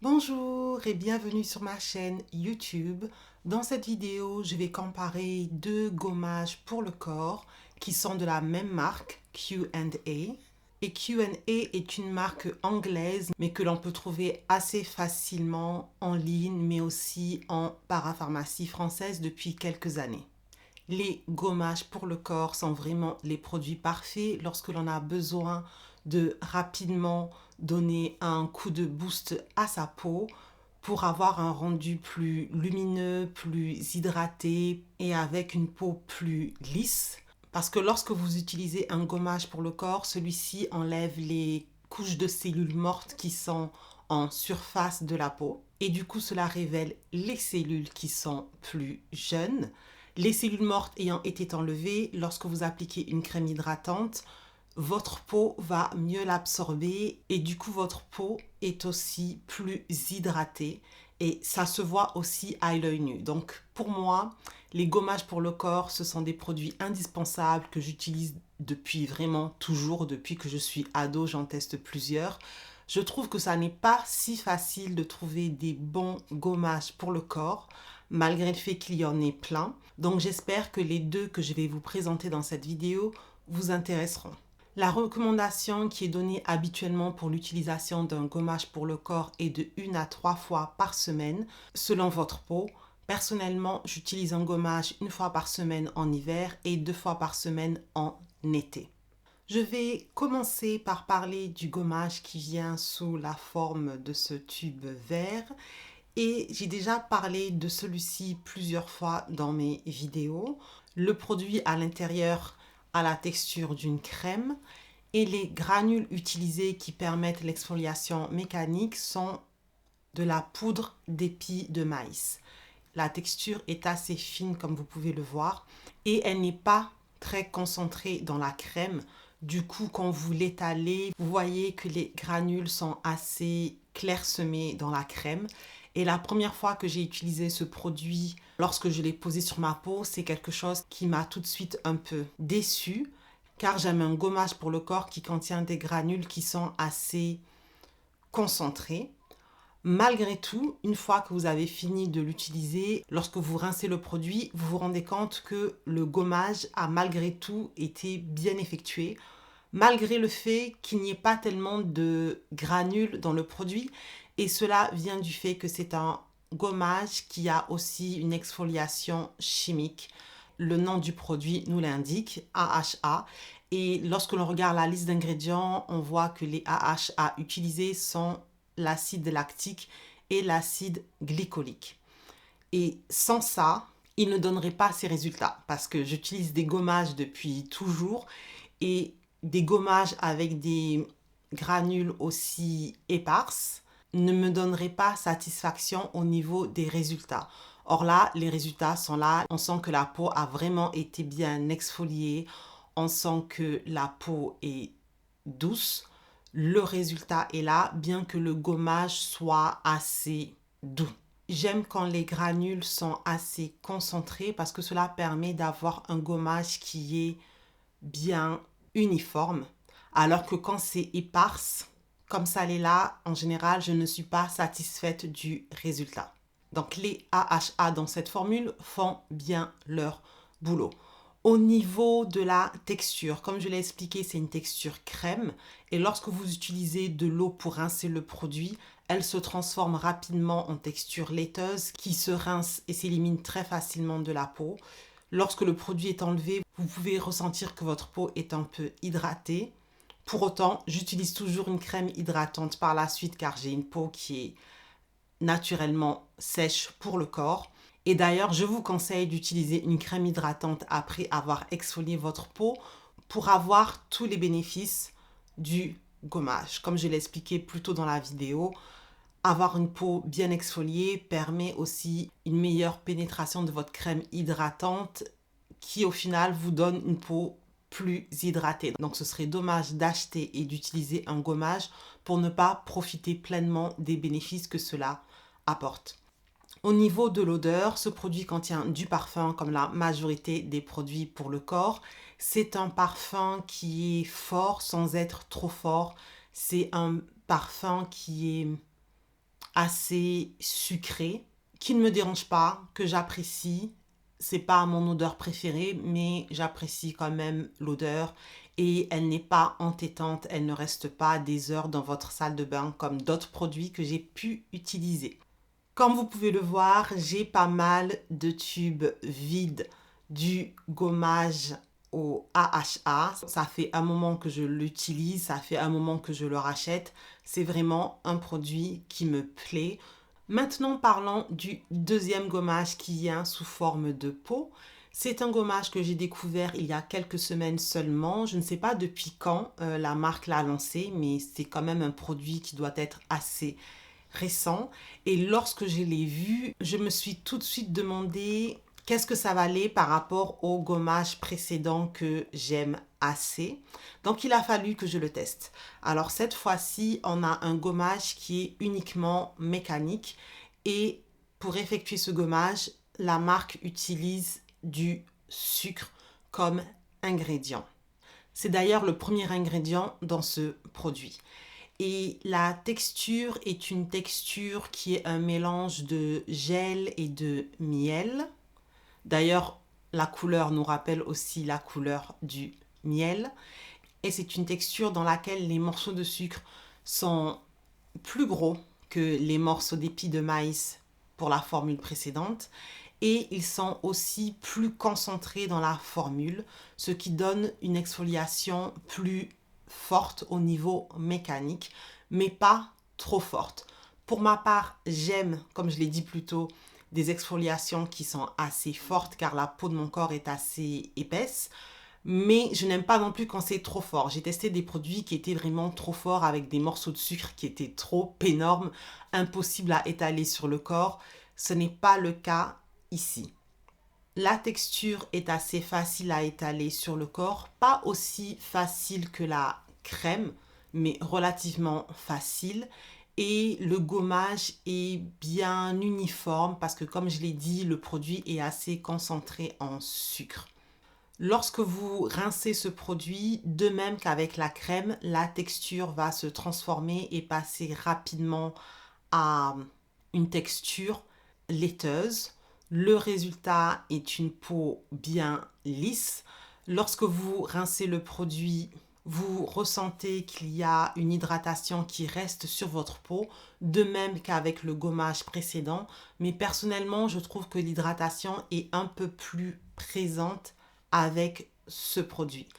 Bonjour et bienvenue sur ma chaîne YouTube. Dans cette vidéo, je vais comparer deux gommages pour le corps qui sont de la même marque, Q&A. Et Q&A est une marque anglaise mais que l'on peut trouver assez facilement en ligne mais aussi en parapharmacie française depuis quelques années. Les gommages pour le corps sont vraiment les produits parfaits lorsque l'on a besoin de rapidement donner un coup de boost à sa peau pour avoir un rendu plus lumineux, plus hydraté et avec une peau plus lisse. Parce que lorsque vous utilisez un gommage pour le corps, celui-ci enlève les couches de cellules mortes qui sont en surface de la peau. Et du coup, cela révèle les cellules qui sont plus jeunes. Les cellules mortes ayant été enlevées, lorsque vous appliquez une crème hydratante, votre peau va mieux l'absorber et du coup votre peau est aussi plus hydratée et ça se voit aussi à l'œil nu. Donc pour moi, les gommages pour le corps, ce sont des produits indispensables que j'utilise depuis vraiment toujours, depuis que je suis ado, j'en teste plusieurs. Je trouve que ça n'est pas si facile de trouver des bons gommages pour le corps, malgré le fait qu'il y en ait plein. Donc j'espère que les deux que je vais vous présenter dans cette vidéo vous intéresseront. La recommandation qui est donnée habituellement pour l'utilisation d'un gommage pour le corps est de 1 à 3 fois par semaine selon votre peau. Personnellement, j'utilise un gommage 1 fois par semaine en hiver et 2 fois par semaine en été. Je vais commencer par parler du gommage qui vient sous la forme de ce tube vert et j'ai déjà parlé de celui-ci plusieurs fois dans mes vidéos. Le produit à l'intérieur a la texture d'une crème et les granules utilisés qui permettent l'exfoliation mécanique sont de la poudre d'épis de maïs. La texture est assez fine comme vous pouvez le voir et elle n'est pas très concentrée dans la crème. Du coup, quand vous l'étalez, vous voyez que les granules sont assez clairsemés dans la crème. Et la première fois que j'ai utilisé ce produit, lorsque je l'ai posé sur ma peau, c'est quelque chose qui m'a tout de suite un peu déçue, car j'aime un gommage pour le corps qui contient des granules qui sont assez concentrés. Malgré tout, une fois que vous avez fini de l'utiliser, lorsque vous rincez le produit, vous vous rendez compte que le gommage a malgré tout été bien effectué, malgré le fait qu'il n'y ait pas tellement de granules dans le produit. Et cela vient du fait que c'est un gommage qui a aussi une exfoliation chimique. Le nom du produit nous l'indique, AHA. Et lorsque l'on regarde la liste d'ingrédients, on voit que les AHA utilisés sont l'acide lactique et l'acide glycolique. Et sans ça, il ne donnerait pas ces résultats parce que j'utilise des gommages depuis toujours et des gommages avec des granules aussi éparses ne me donneraient pas satisfaction au niveau des résultats. Or là, les résultats sont là. On sent que la peau a vraiment été bien exfoliée. On sent que la peau est douce. Le résultat est là, bien que le gommage soit assez doux. J'aime quand les granules sont assez concentrées parce que cela permet d'avoir un gommage qui est bien uniforme. Alors que quand c'est éparse, comme ça l'est là, en général, je ne suis pas satisfaite du résultat. Donc les AHA dans cette formule font bien leur boulot. Au niveau de la texture, comme je l'ai expliqué, c'est une texture crème. Et lorsque vous utilisez de l'eau pour rincer le produit, elle se transforme rapidement en texture laiteuse qui se rince et s'élimine très facilement de la peau. Lorsque le produit est enlevé, vous pouvez ressentir que votre peau est un peu hydratée. Pour autant, j'utilise toujours une crème hydratante par la suite car j'ai une peau qui est naturellement sèche pour le corps. Et d'ailleurs, je vous conseille d'utiliser une crème hydratante après avoir exfolié votre peau pour avoir tous les bénéfices du gommage. Comme je l'ai expliqué plus tôt dans la vidéo, avoir une peau bien exfoliée permet aussi une meilleure pénétration de votre crème hydratante qui au final vous donne une peau plus hydratée. Donc ce serait dommage d'acheter et d'utiliser un gommage pour ne pas profiter pleinement des bénéfices que cela apporte. Au niveau de l'odeur, ce produit contient du parfum comme la majorité des produits pour le corps. C'est un parfum qui est fort sans être trop fort. C'est un parfum qui est assez sucré, qui ne me dérange pas, que j'apprécie. C'est pas mon odeur préférée, mais j'apprécie quand même l'odeur et elle n'est pas entêtante, elle ne reste pas des heures dans votre salle de bain comme d'autres produits que j'ai pu utiliser. Comme vous pouvez le voir, j'ai pas mal de tubes vides du gommage au AHA. Ça fait un moment que je l'utilise, ça fait un moment que je le rachète. C'est vraiment un produit qui me plaît. Maintenant, parlons du deuxième gommage qui vient sous forme de pot. C'est un gommage que j'ai découvert il y a quelques semaines seulement. Je ne sais pas depuis quand la marque l'a lancé, mais c'est quand même un produit qui doit être assez récent. Et lorsque je l'ai vu, je me suis tout de suite demandé qu'est-ce que ça valait par rapport au gommage précédent que j'aime assez. Donc il a fallu que je le teste. Alors cette fois-ci, on a un gommage qui est uniquement mécanique et pour effectuer ce gommage, la marque utilise du sucre comme ingrédient. C'est d'ailleurs le premier ingrédient dans ce produit. Et la texture est une texture qui est un mélange de gel et de miel. D'ailleurs, la couleur nous rappelle aussi la couleur du miel. Et c'est une texture dans laquelle les morceaux de sucre sont plus gros que les morceaux d'épis de maïs pour la formule précédente. Et ils sont aussi plus concentrés dans la formule, ce qui donne une exfoliation plus forte au niveau mécanique, mais pas trop forte. Pour ma part, j'aime, comme je l'ai dit plus tôt, des exfoliations qui sont assez fortes car la peau de mon corps est assez épaisse. Mais je n'aime pas non plus quand c'est trop fort. J'ai testé des produits qui étaient vraiment trop forts avec des morceaux de sucre qui étaient trop énormes, impossibles à étaler sur le corps. Ce n'est pas le cas ici. La texture est assez facile à étaler sur le corps, pas aussi facile que la crème, mais relativement facile. Et le gommage est bien uniforme parce que comme je l'ai dit, le produit est assez concentré en sucre. Lorsque vous rincez ce produit, de même qu'avec la crème, la texture va se transformer et passer rapidement à une texture laiteuse. Le résultat est une peau bien lisse. Lorsque vous rincez le produit, vous ressentez qu'il y a une hydratation qui reste sur votre peau, de même qu'avec le gommage précédent. Mais personnellement, je trouve que l'hydratation est un peu plus présente avec ce produit.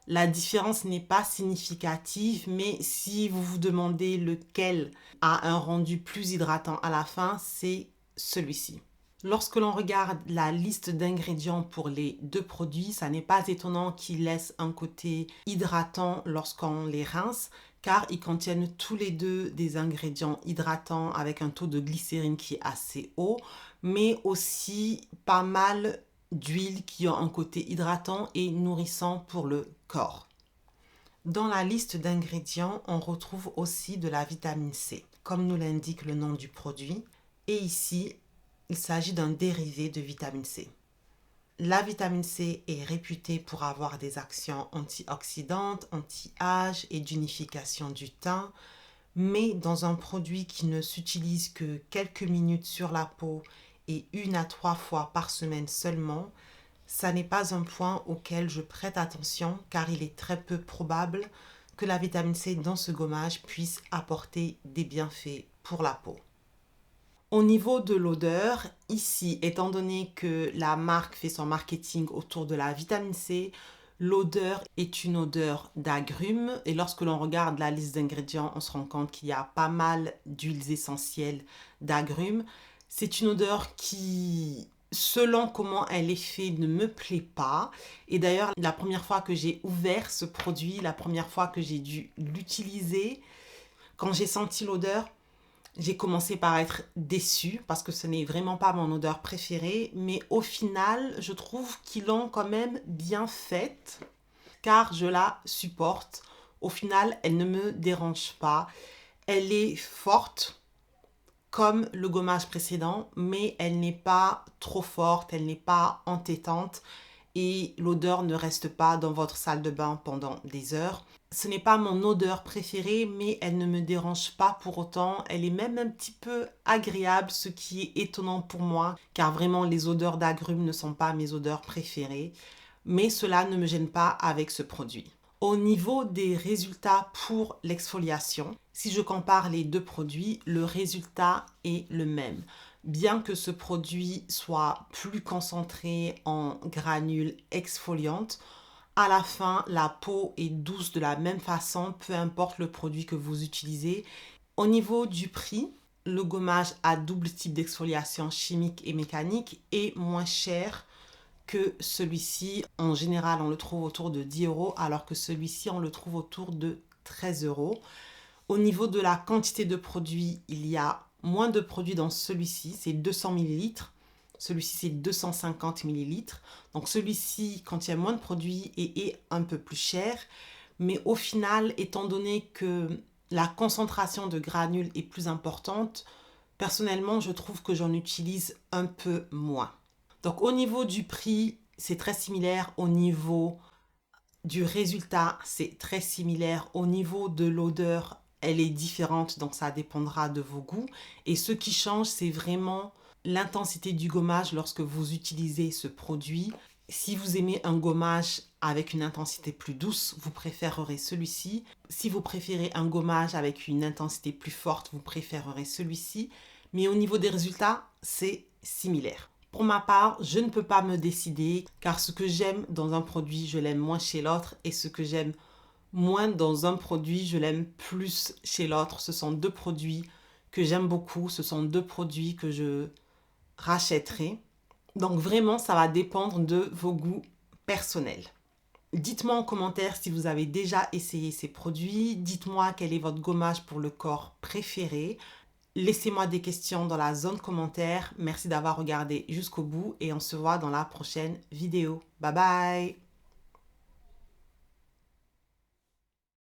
La différence n'est pas significative, mais si vous vous demandez lequel a un rendu plus hydratant à la fin, c'est celui-ci. Lorsque l'on regarde la liste d'ingrédients pour les deux produits, ça n'est pas étonnant qu'ils laissent un côté hydratant lorsqu'on les rince, car ils contiennent tous les deux des ingrédients hydratants avec un taux de glycérine qui est assez haut, mais aussi pas mal d'huiles qui ont un côté hydratant et nourrissant pour le corps. Dans la liste d'ingrédients, on retrouve aussi de la vitamine C, comme nous l'indique le nom du produit. Et ici, il s'agit d'un dérivé de vitamine C. La vitamine C est réputée pour avoir des actions antioxydantes, anti-âge et d'unification du teint, mais dans un produit qui ne s'utilise que quelques minutes sur la peau et 1 à 3 fois par semaine seulement, ça n'est pas un point auquel je prête attention car il est très peu probable que la vitamine C dans ce gommage puisse apporter des bienfaits pour la peau. Au niveau de l'odeur, ici, étant donné que la marque fait son marketing autour de la vitamine C, l'odeur est une odeur d'agrumes et lorsque l'on regarde la liste d'ingrédients, on se rend compte qu'il y a pas mal d'huiles essentielles d'agrumes. C'est une odeur qui, selon comment elle est faite, ne me plaît pas. Et d'ailleurs, la première fois que j'ai ouvert ce produit, la première fois que j'ai dû l'utiliser, quand j'ai senti l'odeur, j'ai commencé par être déçue parce que ce n'est vraiment pas mon odeur préférée. Mais au final, je trouve qu'ils l'ont quand même bien faite car je la supporte. Au final, elle ne me dérange pas. Elle est forte comme le gommage précédent, mais elle n'est pas trop forte, elle n'est pas entêtante et l'odeur ne reste pas dans votre salle de bain pendant des heures. Ce n'est pas mon odeur préférée, mais elle ne me dérange pas pour autant. Elle est même un petit peu agréable, ce qui est étonnant pour moi, car vraiment les odeurs d'agrumes ne sont pas mes odeurs préférées. Mais cela ne me gêne pas avec ce produit. Au niveau des résultats pour l'exfoliation, si je compare les deux produits, le résultat est le même. Bien que ce produit soit plus concentré en granules exfoliantes, à la fin, la peau est douce de la même façon, peu importe le produit que vous utilisez. Au niveau du prix, le gommage à double type d'exfoliation chimique et mécanique est moins cher que celui-ci. En général, on le trouve autour de 10 euros, alors que celui-ci, on le trouve autour de 13 euros. Au niveau de la quantité de produits, il y a moins de produits dans celui-ci, c'est 200 millilitres. Celui-ci, c'est 250 millilitres. Donc celui-ci contient moins de produits et est un peu plus cher. Mais au final, étant donné que la concentration de granules est plus importante, personnellement, je trouve que j'en utilise un peu moins. Donc au niveau du prix, c'est très similaire. Au niveau du résultat, c'est très similaire. Au niveau de l'odeur, elle est différente, donc ça dépendra de vos goûts. Et ce qui change, c'est vraiment l'intensité du gommage lorsque vous utilisez ce produit. Si vous aimez un gommage avec une intensité plus douce, vous préférerez celui-ci. Si vous préférez un gommage avec une intensité plus forte, vous préférerez celui-ci. Mais au niveau des résultats, c'est similaire. Pour ma part, je ne peux pas me décider car ce que j'aime dans un produit, je l'aime moins chez l'autre et ce que j'aime moins dans un produit, je l'aime plus chez l'autre. Ce sont deux produits que j'aime beaucoup, ce sont deux produits que je rachèterai. Donc vraiment, ça va dépendre de vos goûts personnels. Dites-moi en commentaire si vous avez déjà essayé ces produits. Dites-moi quel est votre gommage pour le corps préféré. Laissez-moi des questions dans la zone commentaire. Merci d'avoir regardé jusqu'au bout et on se voit dans la prochaine vidéo. Bye bye!